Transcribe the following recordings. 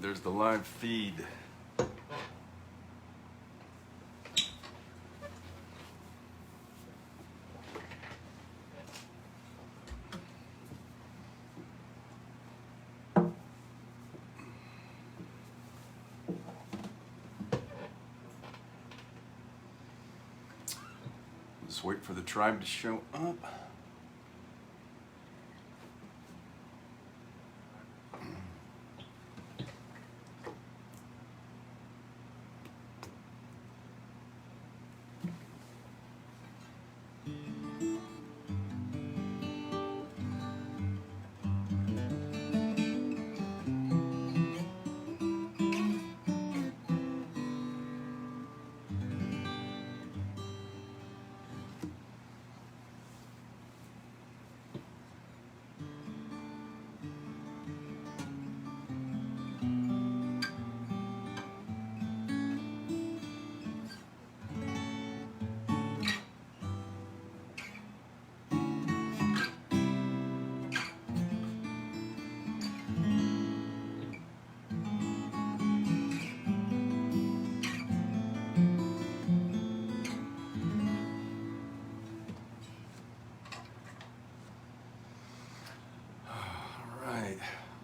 there's the live feed. Just wait for the tribe to show up.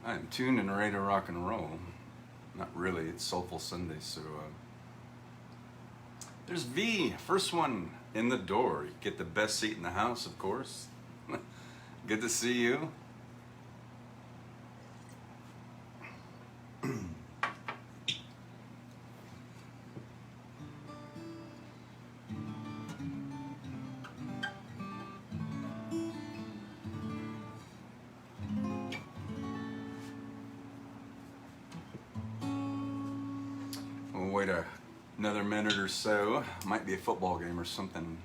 I'm tuned and ready to rock and roll. Not really, it's Soulful Sunday, so there's V, first one in the door. You get the best seat in the house, of course. Good to see you. Wait another minute or so. Might be a football game or something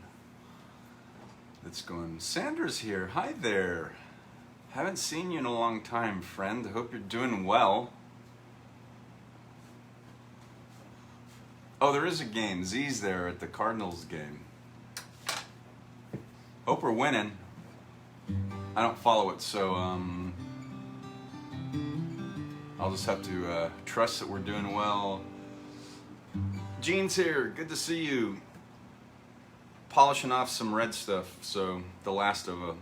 that's going. Sandra's here. Hi there. Haven't seen you in a long time, friend. Hope you're doing well. Oh, there is a game. Z's there at the Cardinals game. Hope we're winning. I don't follow it, so I'll just have to trust that we're doing well. Gene's here, good to see you. Polishing off some red stuff, so the last of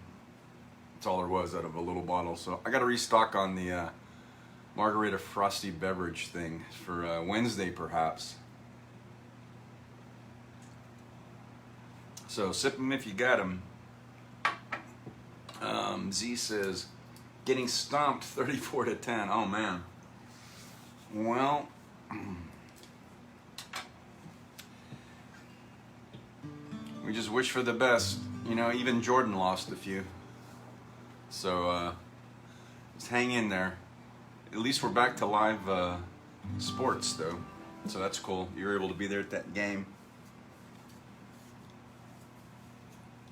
that's all there was out of a little bottle. So I got to restock on the margarita frosty beverage thing for Wednesday perhaps. So sip them if you got them. Z says, getting stomped 34-10. Oh man. Well, we just wish for the best. You know, even Jordan lost a few. So just hang in there. At least we're back to live sports though. So that's cool. You're able to be there at that game.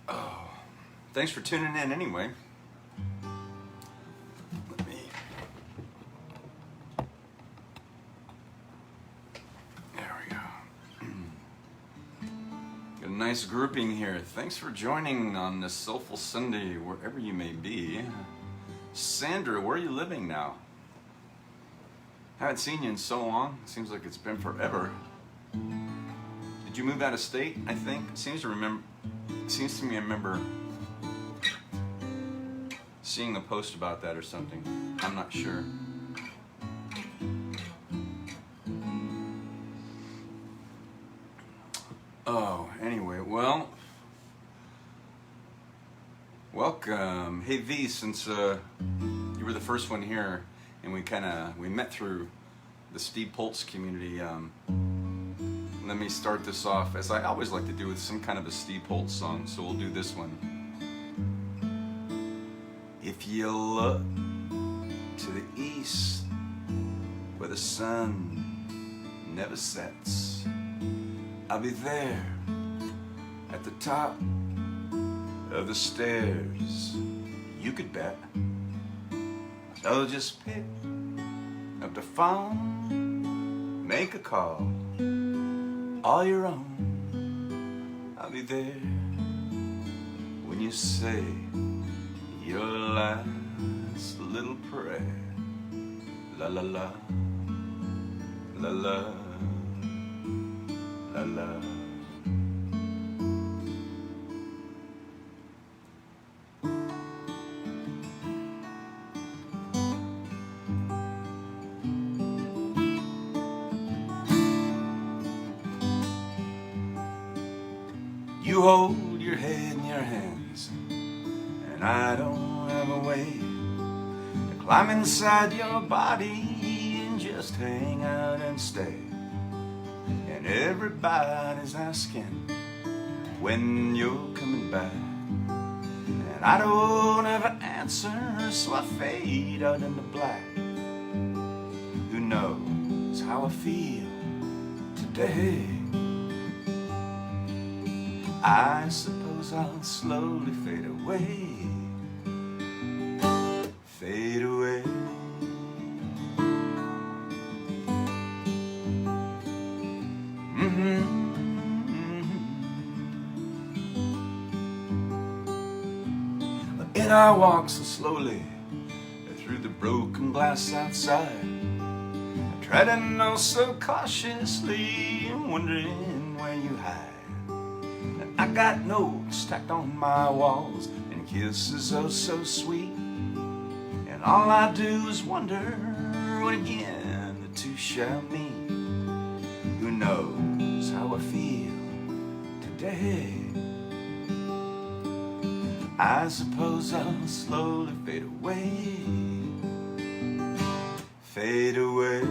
Oh, thanks for tuning in anyway. Let me... There we go. Got a nice grouping here. Thanks for joining on this Soulful Sunday, wherever you may be. Sandra, where are you living now? Haven't seen you in so long. Seems like it's been forever. Did you move out of state? I think. Seems to me I remember seeing a post about that or something. I'm not sure. Oh, anyway, well, welcome. Hey V, since you were the first one here and we met through the Steve Poltz community, let me start this off, as I always like to do, with some kind of a Steve Poltz song, so we'll do this one. If you look to the east where the sun never sets, I'll be there at the top of the stairs. You could bet. I'll just pick up the phone, make a call, all your own. I'll be there when you say your last little prayer. La la la, la la, la la. You hold your head in your hands, and I don't have a way to climb inside your body and just hang out and stay. And everybody's asking when you're coming back, and I don't have an answer, so I fade out into black. Who knows how I feel today? I suppose I'll slowly fade away, fade away. And I walk so slowly through the broken glass outside, treading oh so cautiously, wondering where you hide. I got notes stacked on my walls and kisses oh so sweet, and all I do is wonder when again the two shall meet. Who knows how I feel today? I suppose I'll slowly fade away, fade away.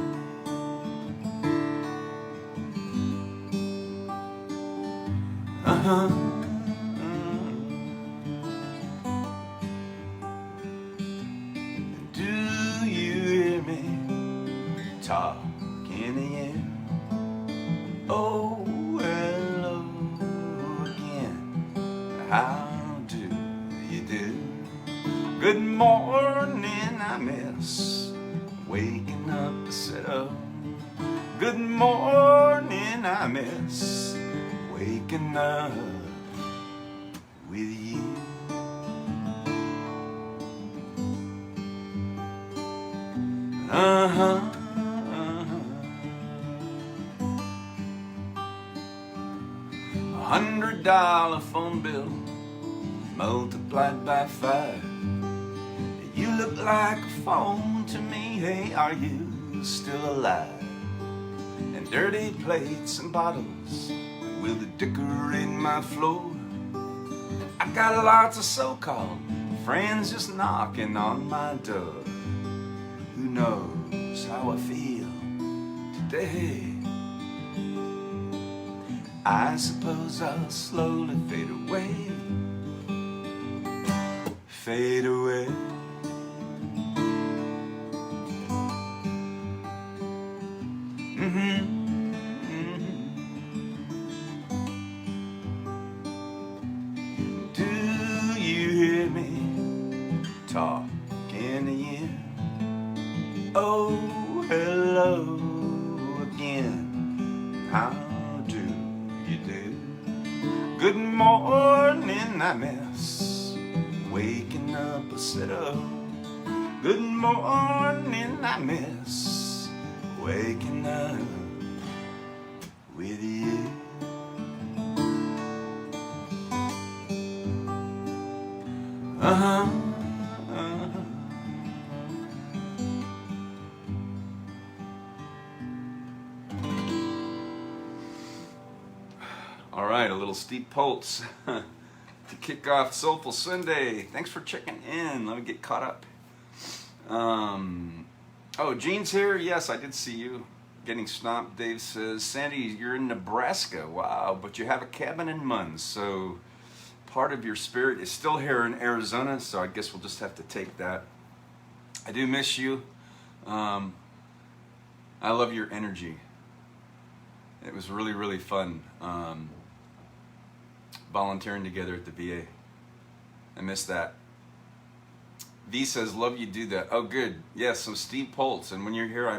Do you hear me talking again? Oh, hello again. How do you do? Good morning, I miss waking up to sit up. Good morning, I miss waking up with you. $100 phone bill multiplied by 5. You look like a phone to me. Hey, are you still alive? And dirty plates and bottles will decorate my floor. I got lots of so-called friends just knocking on my door. Who knows how I feel today? I suppose I'll slowly fade away, fade away. Do you hear me talking again? Oh, hello again. How do you do? Good morning, I miss waking up a sit up. Good morning, I miss waking up with you. All right, a little Steve Poltz to kick off Soulful Sunday. Thanks for checking in. Let me get caught up. Oh, Gene's here. Yes, I did see you getting stomped. Dave says, Sandy, you're in Nebraska. Wow, but you have a cabin in Munns, so part of your spirit is still here in Arizona, so I guess we'll just have to take that. I do miss you. I love your energy. It was really, really fun volunteering together at the VA. I miss that. V says, love you do that. Oh, good. Yes, so Steve Poltz, and when you're here,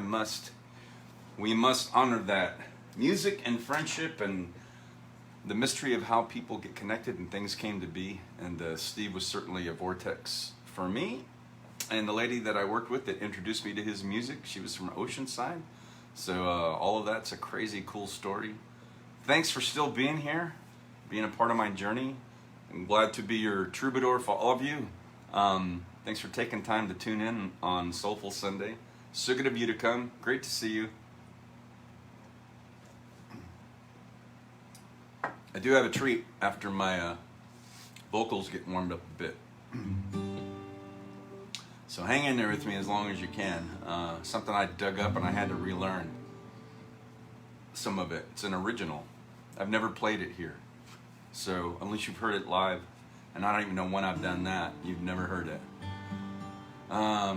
we must honor that. Music and friendship and the mystery of how people get connected and things came to be. And Steve was certainly a vortex for me. And the lady that I worked with that introduced me to his music, she was from Oceanside. So all of that's a crazy cool story. Thanks for still being here, being a part of my journey. I'm glad to be your troubadour for all of you. Thanks for taking time to tune in on Soulful Sunday. So good of you to come. Great to see you. I do have a treat after my vocals get warmed up a bit. So hang in there with me as long as you can. Something I dug up and I had to relearn some of it. It's an original. I've never played it here. So unless you've heard it live, and I don't even know when I've done that, you've never heard it. I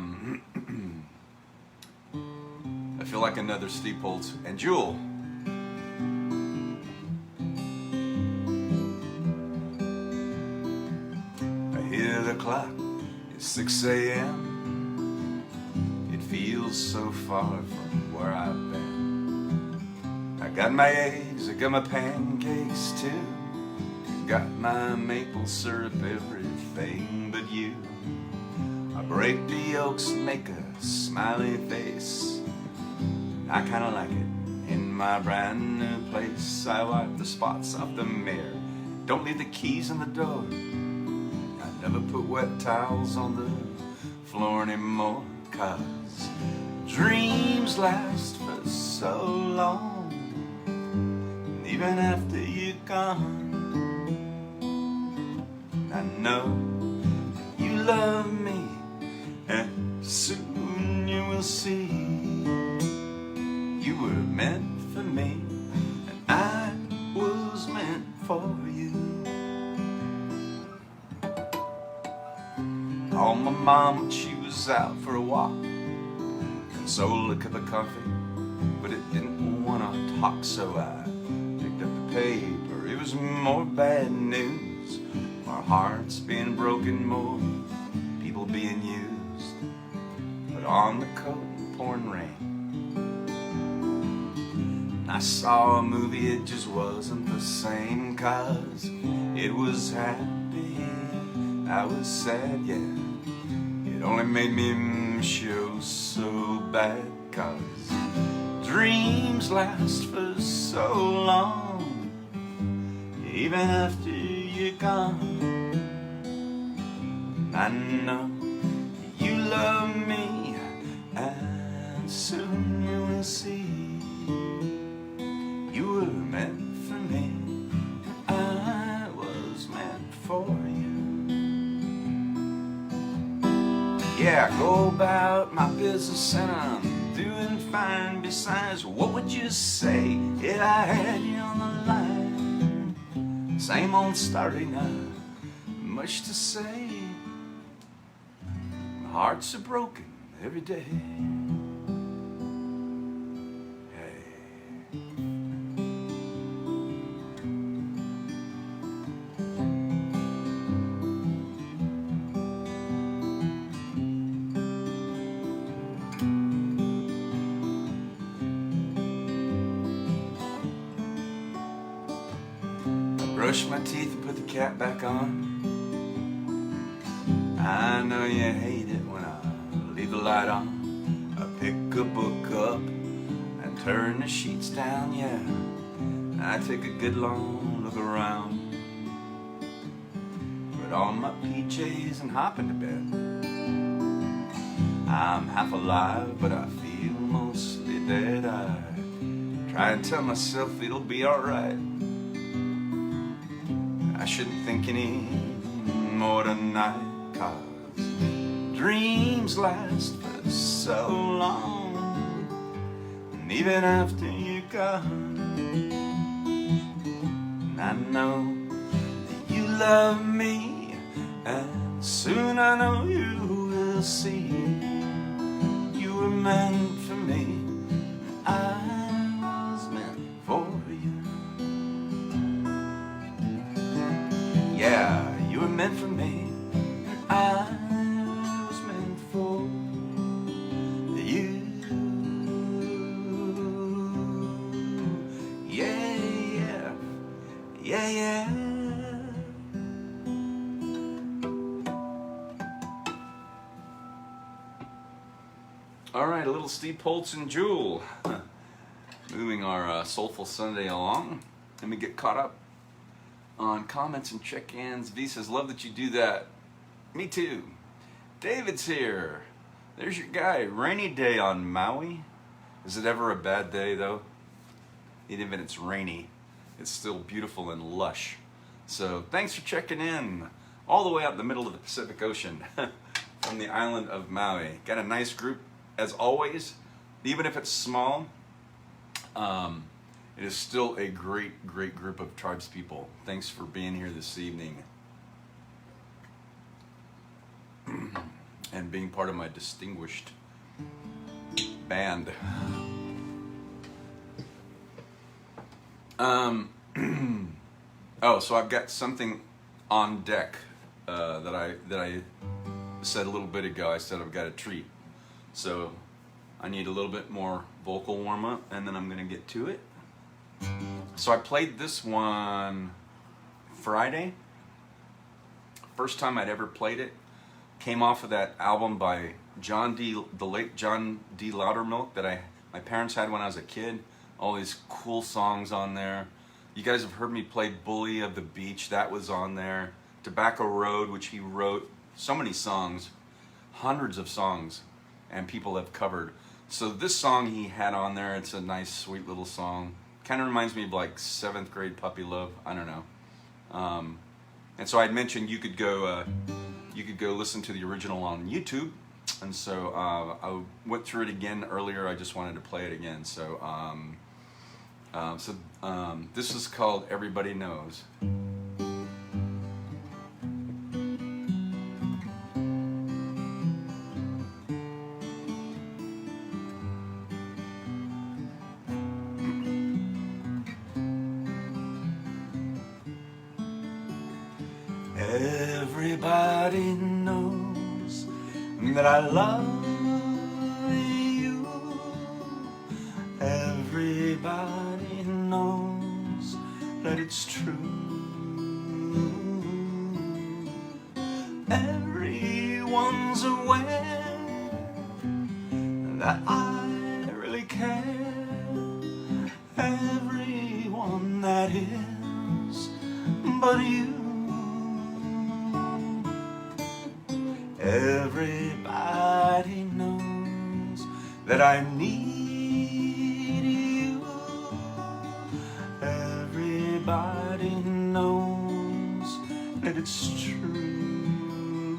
feel like another Steve Poltz and Jewel. I hear the clock, it's 6 a.m. It feels so far from where I've been. I got my eggs, I got my pancakes too. Got my maple syrup, everything but you. I break the yolks, make a smiley face. I kinda like it in my brand new place. I wipe the spots off the mirror, don't leave the keys in the door. I never put wet towels on the floor anymore. 'Cause dreams last for so long, and even after you're gone, I know you love me, and soon you will see you were meant for me, and I was meant for you. Called my mom when she was out for a walk, consoled a cup of coffee, but it didn't want to talk, so I picked up the paper. It was more bad news, more hearts being broken, more people being used. Put on the coat and pouring rain. I saw a movie, it just wasn't the same. 'Cause it was happy, I was sad, yeah. It only made me show so bad. 'Cause dreams last for so long, even after you're gone. I know you love me, and soon you will see you were meant for me, and I was meant for you. Yeah, I go about my business and I'm doing fine. Besides, what would you say if I had you on the line? Same old story, not much to say. My hearts are broken every day. Brush my teeth and put the cap back on. I know you hate it when I leave the light on. I pick a book up and turn the sheets down, yeah. I take a good long look around, put on my PJs and hop into bed. I'm half alive, but I feel mostly dead. I try and tell myself it'll be alright. I shouldn't think any more tonight. 'Cause dreams last for so long, and even after you're gone, I know that you love me, and soon I know you will see you were meant for me, I was meant for you. Yeah, you were meant for me, I was meant for you. Yeah, yeah, yeah, yeah. All right, a little Steve Poltz and Jewel. moving our Soulful Sunday along. Let me get caught up on comments and check-ins. V says, love that you do that. Me too. David's here. There's your guy. Rainy day on Maui. Is it ever a bad day though? Even if it's rainy, it's still beautiful and lush. So thanks for checking in all the way out in the middle of the Pacific Ocean from the island of Maui. Got a nice group as always. Even if it's small, it is still a great group of tribespeople. Thanks for being here this evening and being part of my distinguished band. Oh, so I've got something on deck that I said a little bit ago. I said I've got a treat. So I need a little bit more vocal warm-up, and then I'm gonna get to it. So I played this one Friday. First time I'd ever played it. Came off of that album by the late John D. Loudermilk that my parents had when I was a kid. All these cool songs on there. You guys have heard me play Bully of the Beach, that was on there. Tobacco Road, which he wrote. So many songs, hundreds of songs, and people have covered. So this song he had on there, it's a nice, sweet little song. Kind of reminds me of like 7th grade Puppy Love, I don't know. And so I'd mentioned you could go listen to the original on YouTube. And so I went through it again earlier, I just wanted to play it again. So, this is called Everybody Knows. Everybody knows that I love you. Everybody knows that it's true. Everyone's aware that I really care. Everyone that is but you. Everybody knows that I need you. Everybody knows that it's true.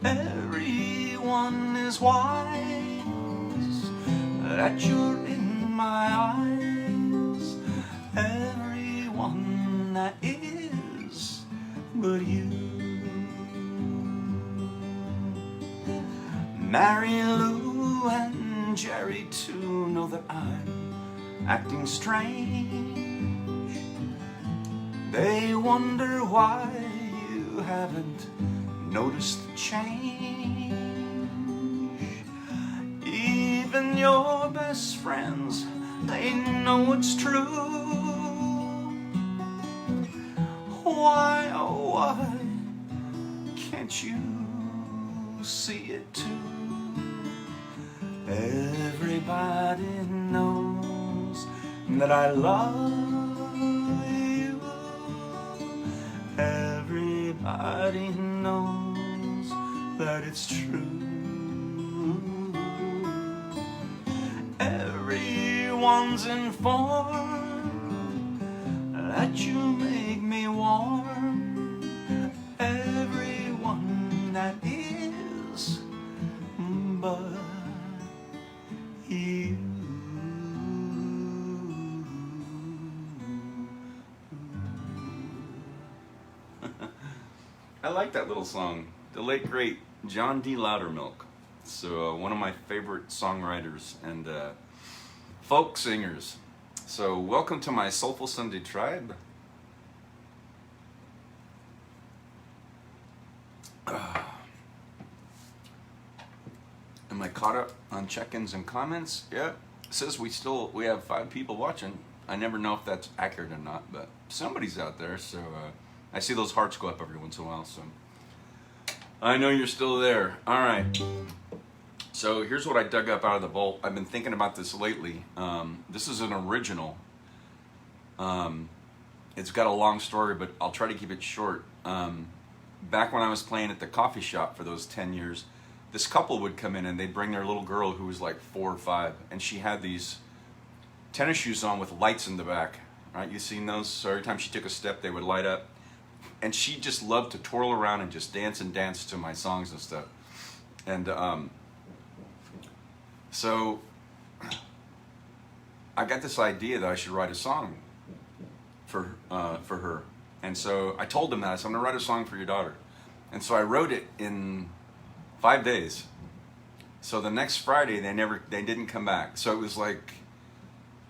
Everyone is wise that you're in my eyes. Everyone that is but you. Mary Lou and Jerry too know that I'm acting strange. They wonder why you haven't noticed the change. Even your best friends, they know it's true. Why, oh why can't you see it too? Everybody knows that I love you. Everybody knows that it's true. Everyone's informed that you make me warm. Everyone that is but you. I like that little song. The late great John D. Loudermilk. So one of my favorite songwriters and folk singers. So welcome to my Soulful Sunday tribe. Am I caught up on check-ins and comments? Yeah, it says we have 5 people watching. I never know if that's accurate or not, but somebody's out there. So I see those hearts go up every once in a while. So I know you're still there. All right. So here's what I dug up out of the vault. I've been thinking about this lately. This is an original. It's got a long story, but I'll try to keep it short. Back when I was playing at the coffee shop for those 10 years, this couple would come in and they'd bring their little girl who was like 4 or 5, and she had these tennis shoes on with lights in the back. Right? You've seen those? So every time she took a step, they would light up. And she just loved to twirl around and just dance and dance to my songs and stuff. And so I got this idea that I should write a song for her. And so I told them that. I said, I'm going to write a song for your daughter. And so I wrote it in 5 days. So the next Friday, they didn't come back. So it was like,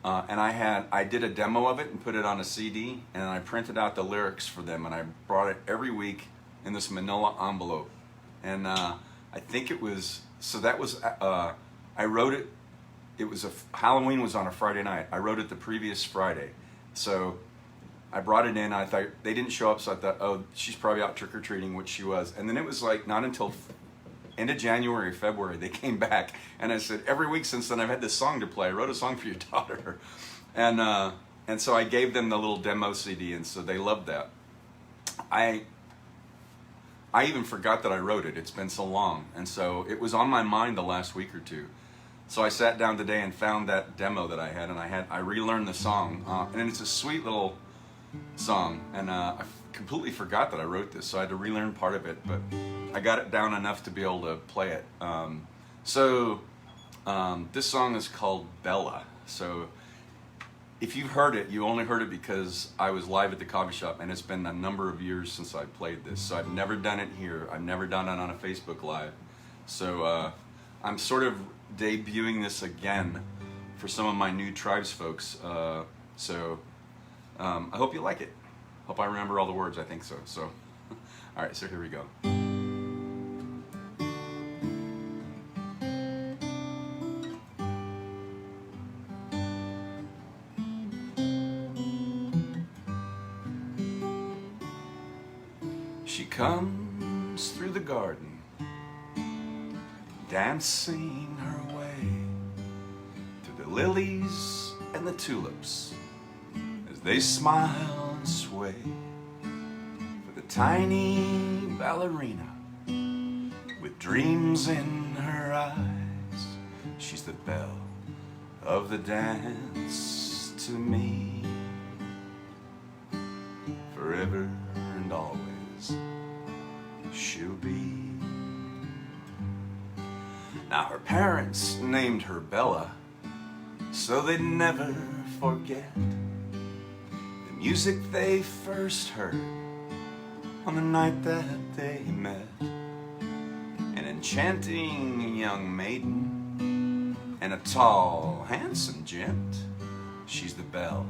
and I did a demo of it and put it on a CD, and I printed out the lyrics for them, and I brought it every week in this manila envelope. And I think it was, so that was, I wrote it, Halloween was on a Friday night. I wrote it the previous Friday. So I brought it in, I thought, they didn't show up, so I thought, oh, she's probably out trick-or-treating, which she was. And then it was like, not until end of January, February, they came back, and I said, every week since then I've had this song to play. I wrote a song for your daughter. And so I gave them the little demo CD, and so they loved that. I even forgot that I wrote it. It's been so long. And so it was on my mind the last week or two. So I sat down today and found that demo that I had, and I relearned the song. And it's a sweet little song, and I completely forgot that I wrote this, so I had to relearn part of it, but I got it down enough to be able to play it. This song is called Bella. So if you've heard it, you only heard it because I was live at the coffee shop, and it's been a number of years since I played this. So I've never done it here. I've never done it on a Facebook Live. So I'm sort of debuting this again for some of my new Tribes folks. I hope you like it. Hope I remember all the words. I think so. So, all right. So here we go. She comes through the garden, dancing her way through the lilies and the tulips as they smile and sway. With a tiny ballerina with dreams in her eyes, she's the belle of the dance to me. Forever and always she'll be. Now her parents named her Bella so they'd never forget the music they first heard on the night that they met. An enchanting young maiden and a tall, handsome gent, she's the belle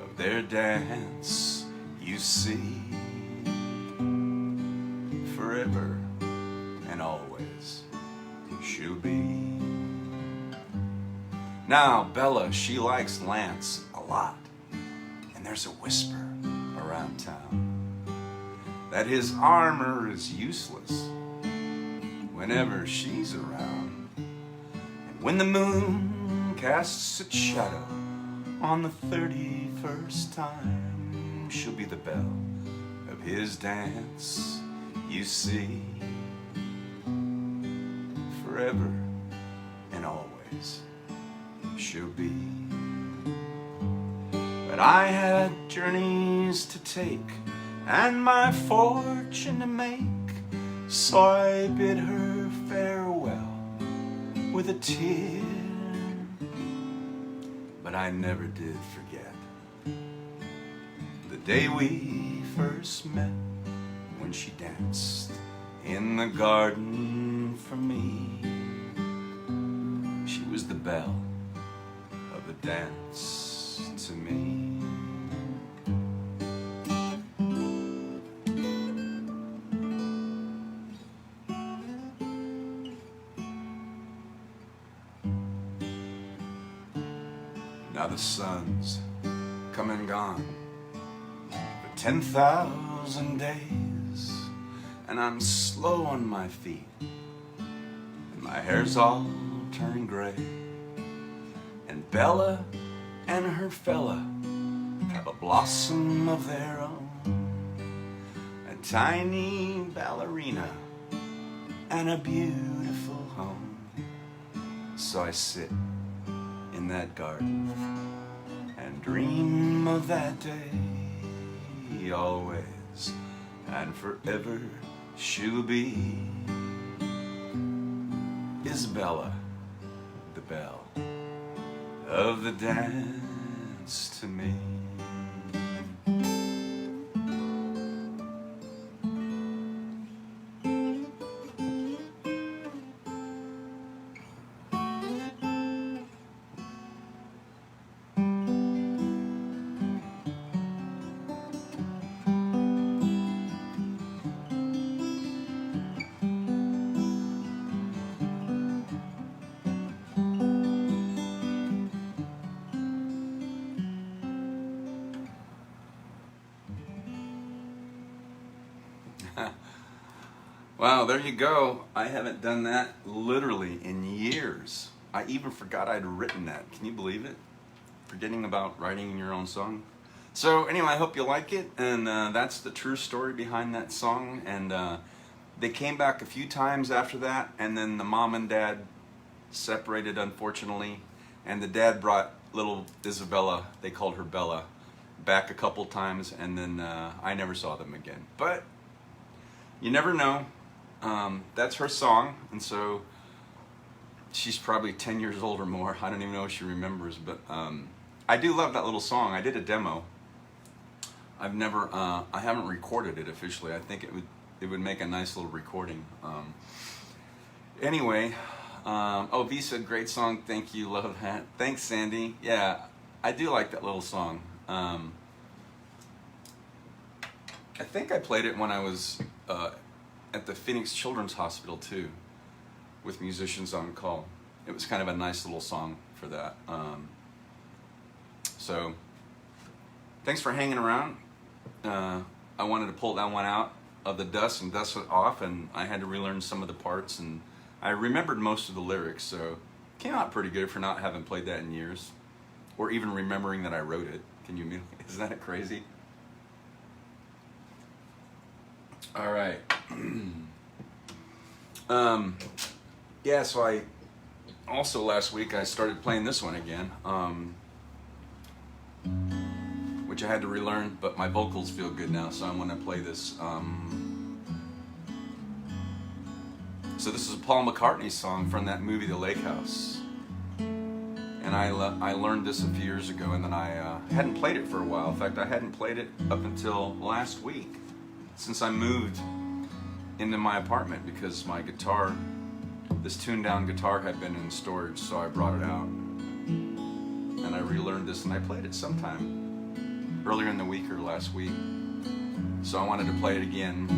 of their dance, you see. Forever and always she'll be. Now Bella, she likes Lance a lot, and there's a whisper around town that his armor is useless whenever she's around. And when the moon casts its shadow on the 31st time, she'll be the belle of his dance, you see. Forever and always she'll be. But I had journeys to take and my fortune to make, so I bid her farewell with a tear. But I never did forget the day we first met, when she danced in the garden for me. She was the belle of the dance to me. Now the sun's come and gone for 10,000 days, and I'm slow on my feet, and my My hair's all turned gray, and Bella and her fella have a blossom of their own, a tiny ballerina and a beautiful home. So I sit in that garden and dream of that day. Always and forever she'll be Isabella, the belle of the dance to me. Wow, there you go. I haven't done that literally in years. I even forgot I'd written that. Can you believe it? Forgetting about writing your own song. So anyway, I hope you like it, and that's the true story behind that song. And they came back a few times after that, and then the mom and dad separated, unfortunately, and the dad brought little Isabella, they called her Bella, back a couple times, and then I never saw them again. But you never know. That's her song, and so she's probably 10 years old or more. I don't even know if she remembers, but I do love that little song. I did a demo. I haven't recorded it officially. I think it would make a nice little recording. Anyway, oh, Visa, great song. Thank you, love that. Thanks, Sandy. Yeah, I do like that little song. I think I played it when I was at the Phoenix Children's Hospital too, with musicians on call. It was kind of a nice little song for that. So, thanks for hanging around. I wanted to pull that one out of the dust and dust it off, and I had to relearn some of the parts, and I remembered most of the lyrics, so it came out pretty good for not having played that in years, or even remembering that I wrote it. Isn't that crazy? All right. Yeah, so I also last week I started playing this one again, which I had to relearn, but my vocals feel good now, so I'm going to play this. So this is a Paul McCartney song from that movie, The Lake House. And I learned this a few years ago, and then I hadn't played it for a while. In fact, I hadn't played it up until last week, since I moved into my apartment, because my guitar, this tuned down guitar, had been in storage, so I brought it out. And I relearned this, and I played it sometime earlier in the week or last week. So I wanted to play it again.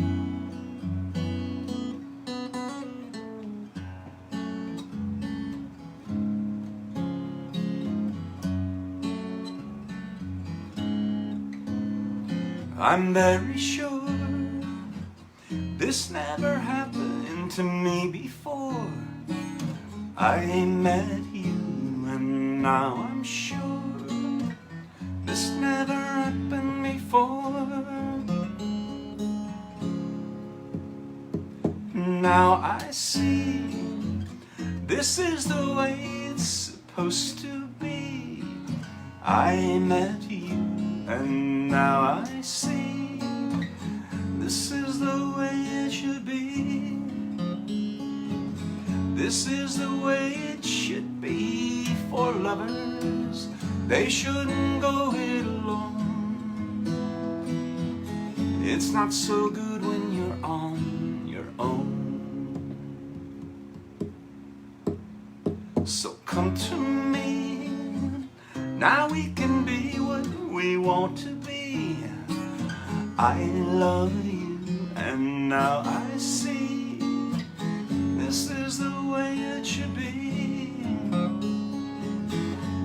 I'm very sure this never happened to me before. I met you, and now I'm sure this never happened before. Now I see this is the way it's supposed to be. I met you, and now I see this is the way it should be. This is the way it should be for lovers. They shouldn't go it alone. It's not so good when you're on your own. So come to me, now we can be what we want to be. I love you, and now I see this is the way it should be.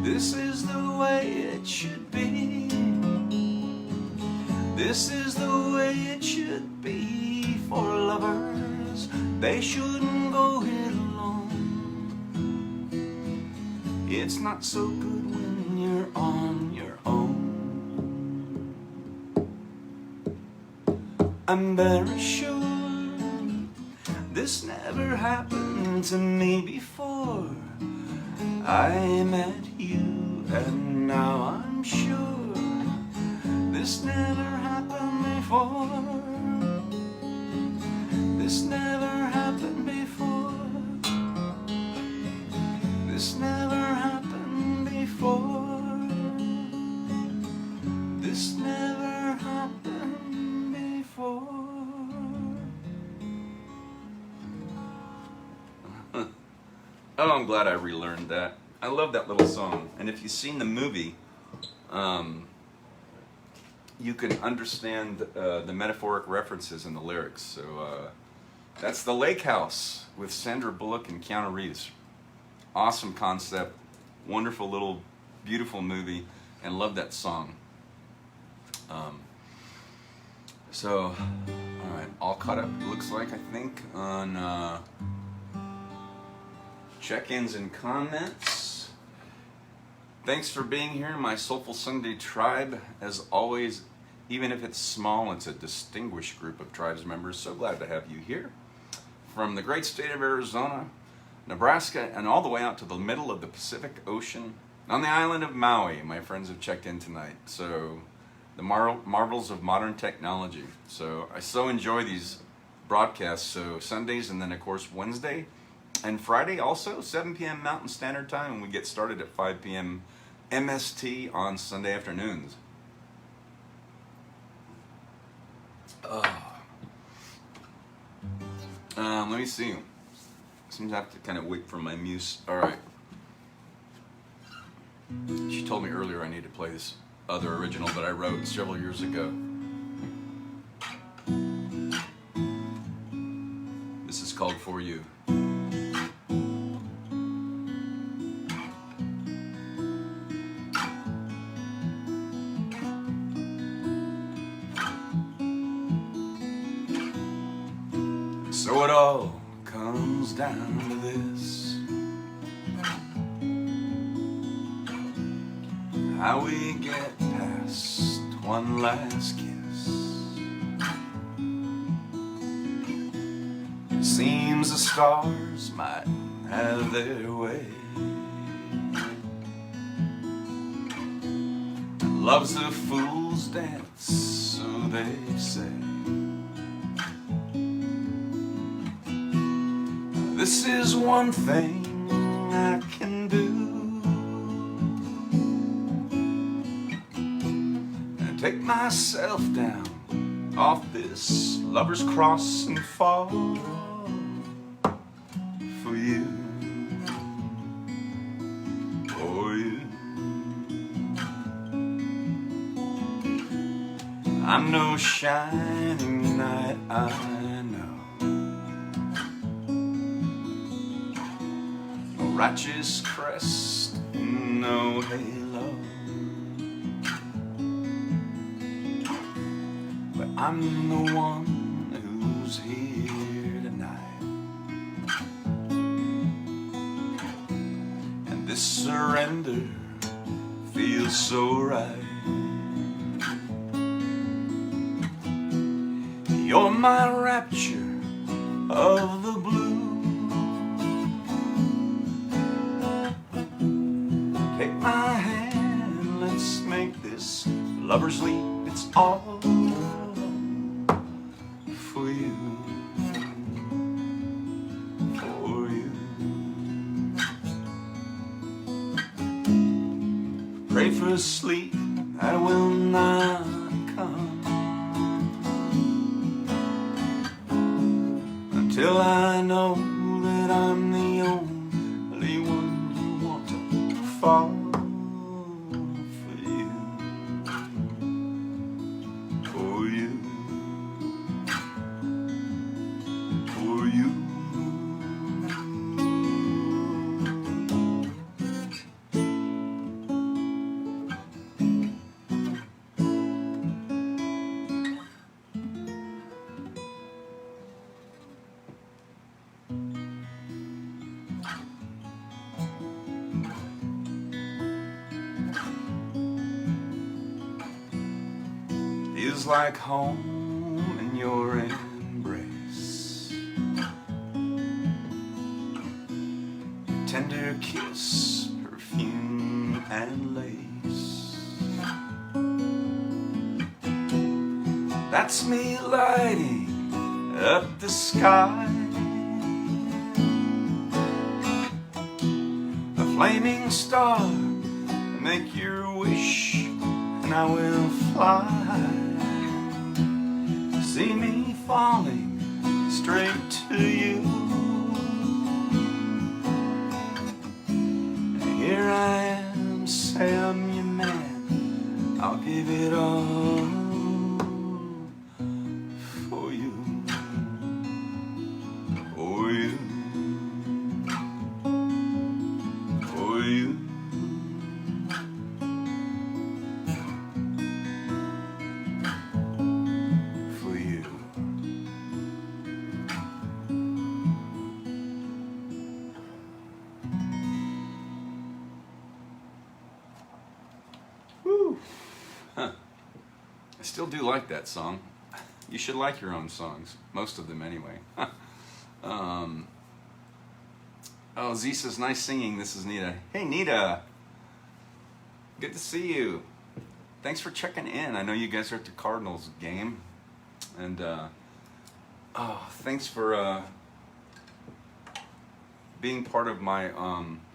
This is the way it should be. This is the way it should be for lovers. They shouldn't go it alone. It's not so good when you're on your own. I'm very sure this never happened to me before I met you, and now I'm sure this never happened before. This never happened before. This never happened before. This never happened before. Oh, I'm glad I relearned that. I love that little song. And if you've seen the movie, you can understand the metaphoric references in the lyrics. So that's The Lake House with Sandra Bullock and Keanu Reeves. Awesome concept, wonderful little, beautiful movie, and love that song. So, all right, all caught up, it looks like, I think, on check-ins and comments. Thanks for being here, my Soulful Sunday tribe. As always, even if it's small, it's a distinguished group of tribes members. So glad to have you here. From the great state of Arizona, Nebraska, and all the way out to the middle of the Pacific Ocean, on the island of Maui, my friends have checked in tonight. So, the marvels of modern technology. So, I so enjoy these broadcasts. So, Sundays, and then, of course, Wednesday and Friday also, 7 p.m. Mountain Standard Time, and we get started at 5 p.m. MST on Sunday afternoons. Let me see. Seems I have to kind of wait for my muse. All right. She told me earlier I need to play this other original that I wrote several years ago. This is called For You. So it all comes down to this: how we get past one last kiss. It seems the stars might have their way. Love's a fool's dance, so they say. This is one thing I can do, and take myself down off this lover's cross and fall for you, for you. I'm no shining knight, I know. Righteous crest, no halo, but I'm the one who's here tonight, and this surrender feels so right. You're my rapture of the blue. Take my hand, let's make this lover's leap. It's all for you, for you. Pray for sleep that will not come until I know that I'm the only one you want to fall for you, for you, for you. feels like home in your embrace. Your tender kiss, perfume and lace. That's me lighting up the sky. A flaming star, make your wish and I will fly. See me falling straight to you. Here I am, say I'm your man. I'll give it all for you, for you, for you. Huh. I still do like that song. You should like your own songs. Most of them anyway. Oh, Z says, nice singing. This is Nita. Hey, Nita. Good to see you. Thanks for checking in. I know you guys are at the Cardinals game. And, thanks for being part of my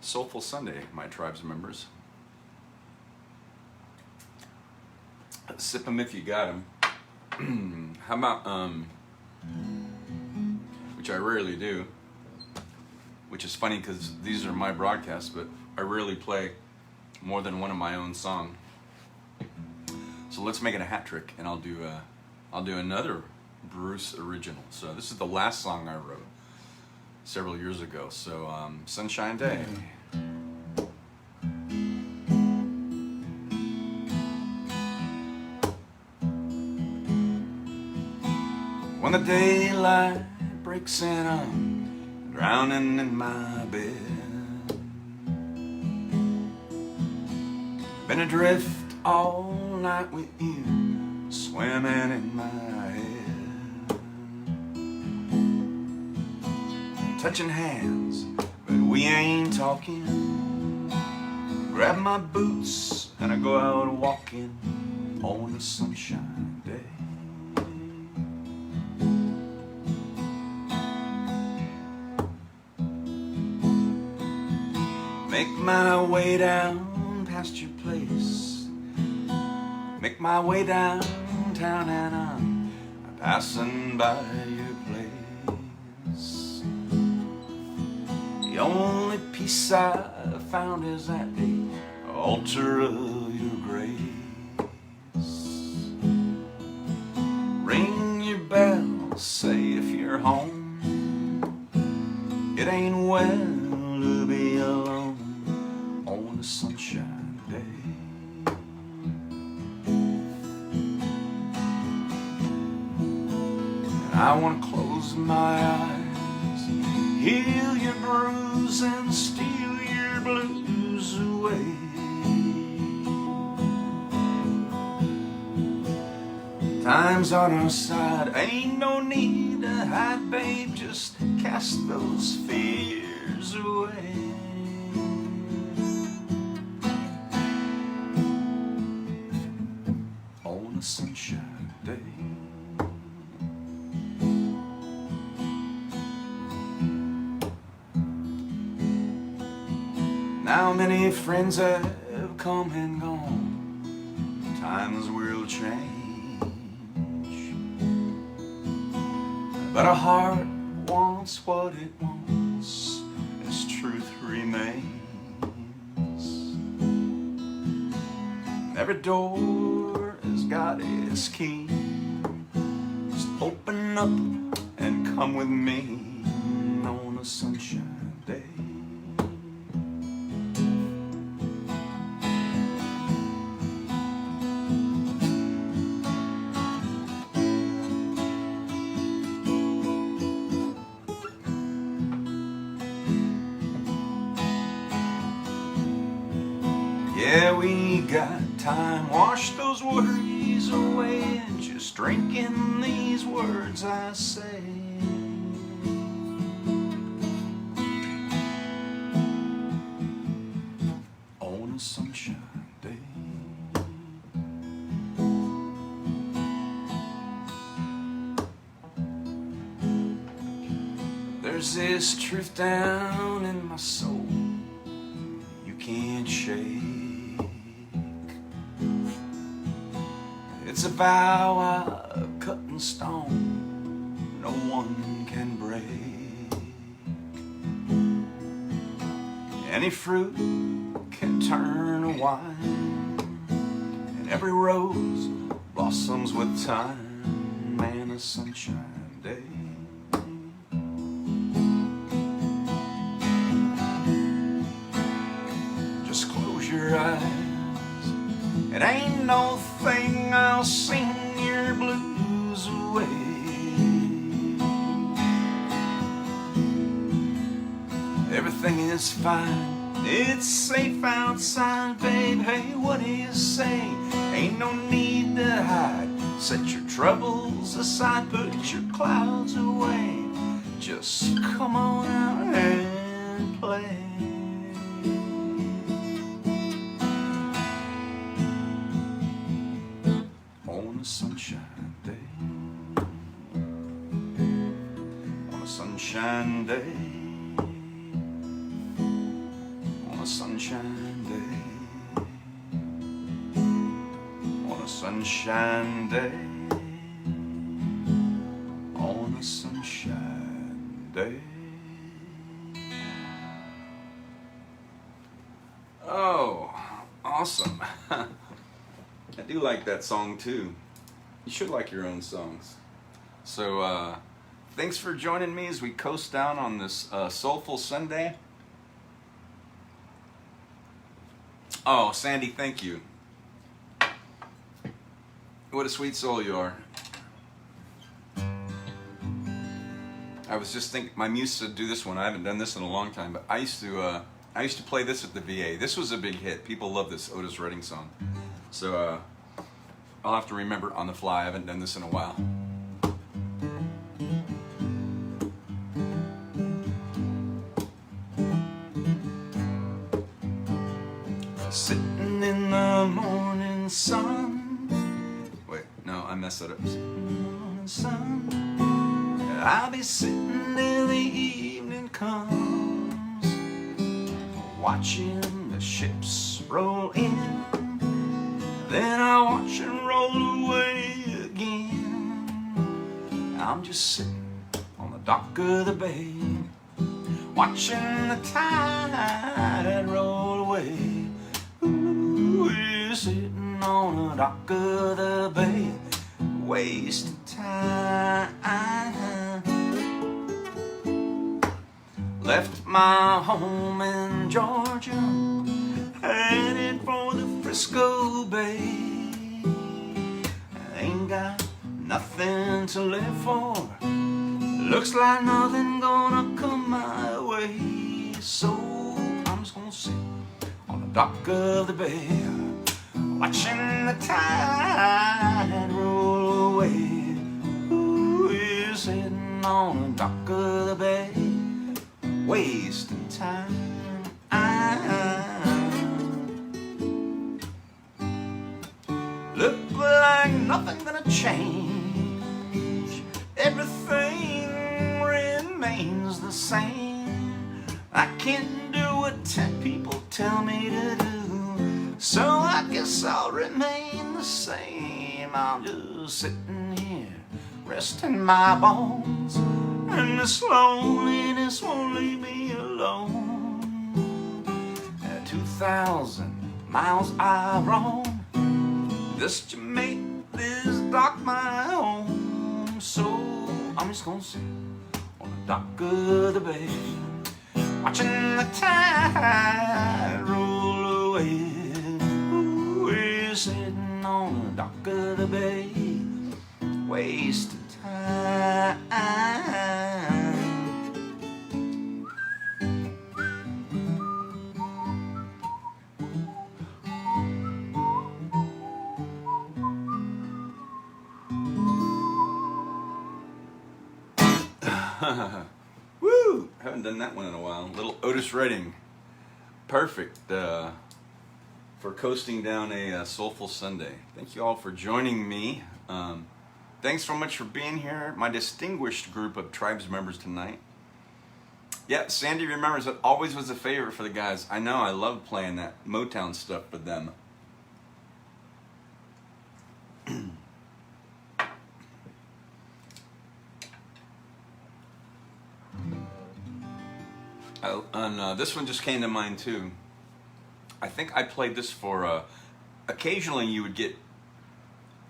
Soulful Sunday, my tribe's members. Sip them if you got them. How about, which I rarely do, which is funny because these are my broadcasts, but I rarely play more than one of my own songs. So let's make it a hat trick, and I'll do another Bruce original. So this is the last song I wrote several years ago. So Sunshine Day. When the daylight breaks in, I'm drowning in my bed. Been adrift all night with you, swimming in my head. Touching hands, but we ain't talking. Grab my boots and I go out walking on a sunshine day. Make my way down past your place. Make my way downtown and I'm passing by your place. The only peace I found is at the altar of your grace. Ring your bell, say if you're home. It ain't well to be alone on a sunshine day. And I want to close my eyes, heal your bruise and steal your blues away. Time's on our side, ain't no need to hide, babe, just cast those fears away. On a sunshine day. Now many friends have come and gone, times will change, but a heart wants what it wants as truth remains. Every door has got its key. Just open up and come with me on a sunshine day. Yeah, we got time. Wash those worries away and just drinking these words I say. On a sunshine day. There's this truth down in my soul you can't shake. It's a vow I've cut in stone, no one can break. Any fruit can turn to wine, and every rose blossoms with time. Man, a sunshine day. Just close your eyes. It ain't no thing, I'll sing your blues away. Everything is fine, it's safe outside, babe. Hey, what do you say? Ain't no need to hide. Set your troubles aside, put your clouds away. Just come on out and play. On a sunshine day. On a sunshine day. On a sunshine day. On a sunshine day. On a sunshine day. Oh, awesome. I do like that song too. You should like your own songs. So thanks for joining me as we coast down on this Soulful Sunday. Oh, Sandy, thank you. What a sweet soul you are. I was just thinking, my muse said do this one. I haven't done this in a long time, but I used to play this at the VA. This was a big hit. People love this Otis Redding song. So I'll have to remember on the fly. I haven't done this in a while. Sitting in the morning sun. Wait, no, I messed that up. Sitting in the morning sun. I'll be sitting till the evening comes, watching the ships roll in. Then I watch it roll away again. I'm just sitting on the dock of the bay, watching the tide roll away. Ooh, we're sitting on the dock of the bay, wasting time. Left my home in Georgia, headed for the Frisco Bay. I ain't got nothing to live for. Looks like nothing gonna come my way. So I'm just gonna sit on the dock of the bay, watching the tide roll away. Ooh, we're sitting on the dock of the bay, wasting time. Look like nothing gonna change. Everything remains the same. I can't do what 10 people tell me to do, so I guess I'll remain the same. I'm just sitting here, resting my bones, and this loneliness won't leave me alone. At 2,000 miles I roam, just to make this dock my home. So I'm just gonna sit on the dock of the bay, watching the tide roll away. Ooh, we're sitting on the dock of the bay, wasting time. Woo! Haven't done that one in a while. Little Otis Redding. Perfect for coasting down a soulful Sunday. Thank you all for joining me. Thanks so much for being here. My distinguished group of Tribes members tonight. Yeah, Sandy remembers it always was a favorite for the guys. I know, I love playing that Motown stuff for them. And this one just came to mind too. I think I played this for, occasionally you would get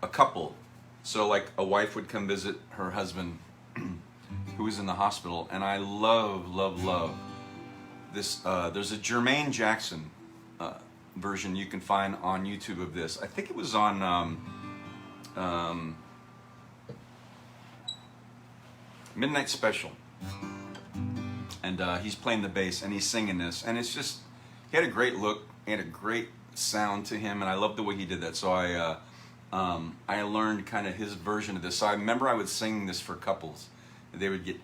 a couple. So like a wife would come visit her husband who was in the hospital, and I love this. There's a Jermaine Jackson version you can find on YouTube of this. I think it was on Midnight Special, and he's playing the bass and he's singing this, and it's just, he had a great look, he had a great sound to him, and I love the way he did that. So I learned kind of his version of this. So I remember I would sing this for couples. They would get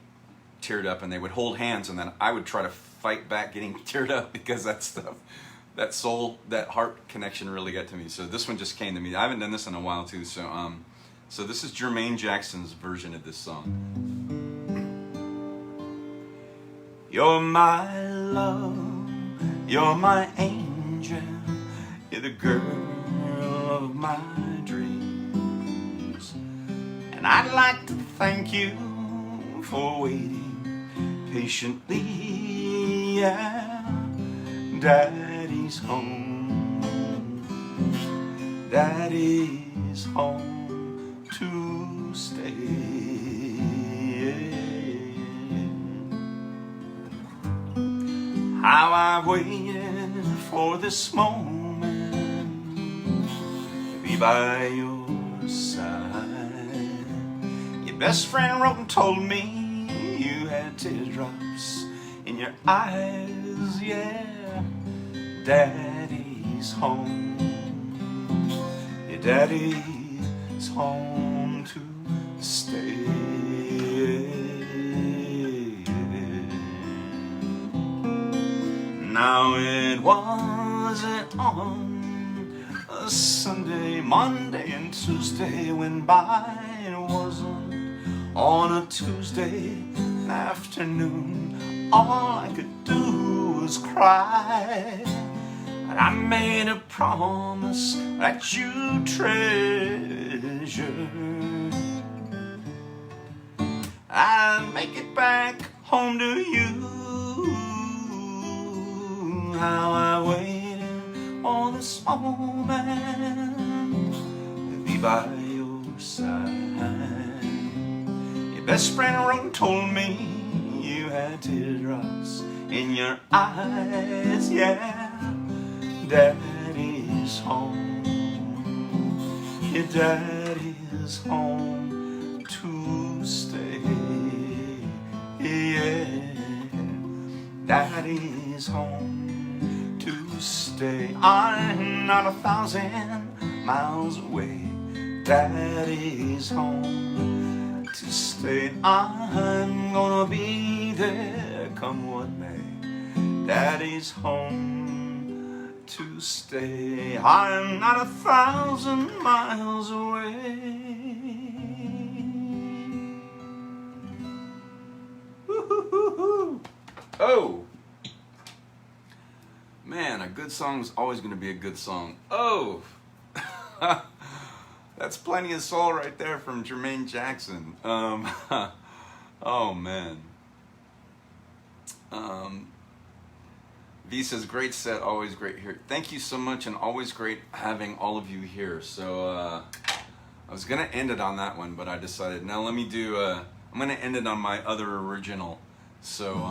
teared up and they would hold hands, and then I would try to fight back getting teared up because that stuff, that soul, that heart connection really got to me. So this one just came to me. I haven't done this in a while too. So so this is Jermaine Jackson's version of this song. You're my love, you're my angel, you're the girl of my dreams, and I'd like to thank you for waiting patiently. Yeah, Daddy's home, Daddy's home to stay. How I waited for this moment to be by your side. Your best friend wrote and told me you had teardrops in your eyes. Yeah, Daddy's home. Your Daddy's home to stay. Now it wasn't on a Sunday, Monday and Tuesday went by. It wasn't on a Tuesday afternoon. All I could do was cry. And I made a promise that you treasure. I'd make it back home to you. How I waited on this moment to be by your side. Your best friend wrote and told me you had teardrops in your eyes. Yeah, Daddy's home. Your Daddy's home to stay. Yeah, Daddy's home to stay. I'm not 1,000 miles away. Daddy's home to stay. I'm gonna be there come what may. Daddy's home to stay. I'm not 1,000 miles away. Woo-hoo-hoo-hoo. Oh! Man, a good song's always going to be a good song. Oh! That's plenty of soul right there from Jermaine Jackson. Oh, man. V says, great set, always great here. Thank you so much, and always great having all of you here. So, I was going to end it on that one, but I decided, now let me do, I'm going to end it on my other original. So,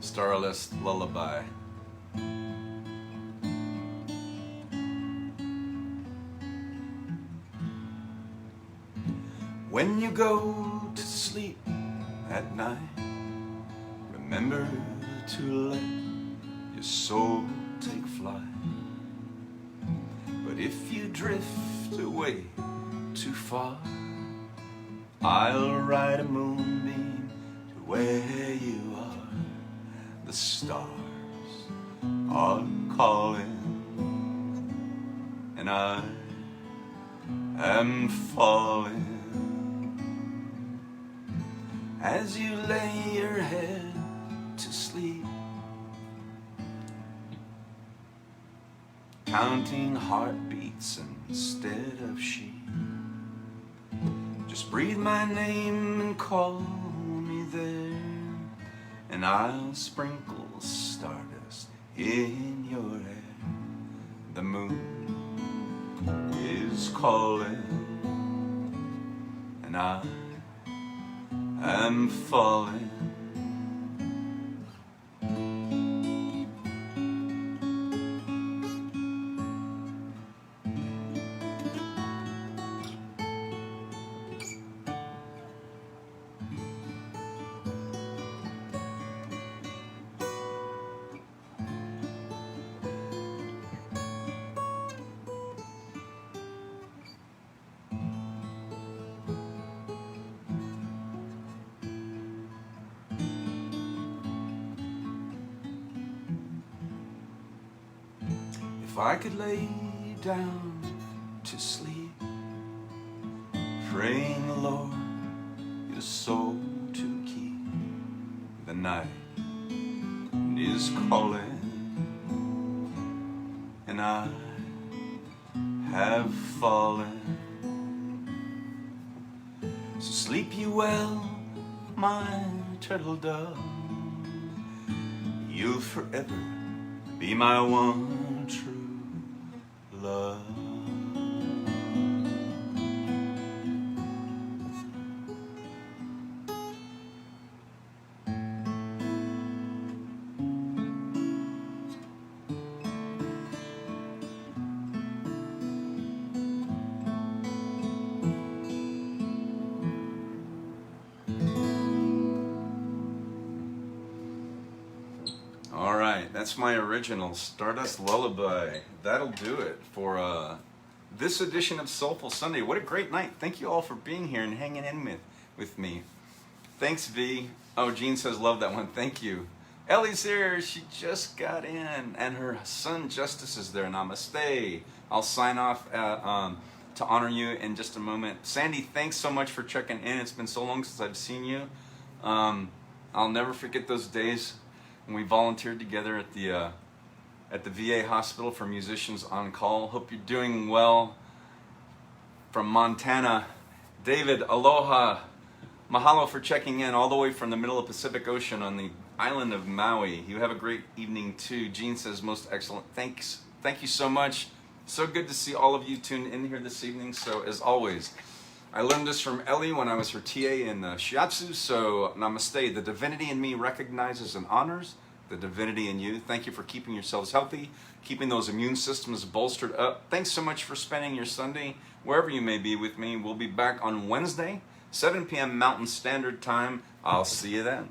Starless Lullaby. When you go to sleep at night, remember to let your soul take flight. But if you drift away too far, I'll ride a moonbeam to where you are. The stars are calling, and I am falling. As you lay your head to sleep, counting heartbeats instead of sheep. Just breathe my name and call me there, and I'll sprinkle stardust in your hair. The moon is calling, and I am falling. If I could lay down to sleep, praying the Lord your soul to keep, the night is calling, and I have fallen. So sleep you well, my turtle dove. You'll forever be my one true love. All right, that's my original Stardust Lullaby. That'll do it for this edition of Soulful Sunday. What a great night. Thank you all for being here and hanging in with me. Thanks, V. Oh, Jean says, love that one. Thank you. Ellie's here. She just got in. And her son, Justice, is there. Namaste. I'll sign off to honor you in just a moment. Sandy, thanks so much for checking in. It's been so long since I've seen you. I'll never forget those days when we volunteered together at the VA hospital for musicians on call. Hope you're doing well. From Montana, David, aloha. Mahalo for checking in all the way from the middle of Pacific Ocean on the island of Maui. You have a great evening too. Jean says, most excellent. Thanks. Thank you so much. So good to see all of you tuned in here this evening. So as always, I learned this from Ellie when I was her TA in Shiatsu. So namaste. The divinity in me recognizes and honors the divinity in you. Thank you for keeping yourselves healthy, keeping those immune systems bolstered up. Thanks so much for spending your Sunday wherever you may be with me. We'll be back on Wednesday, 7 p.m. Mountain Standard Time. I'll see you then.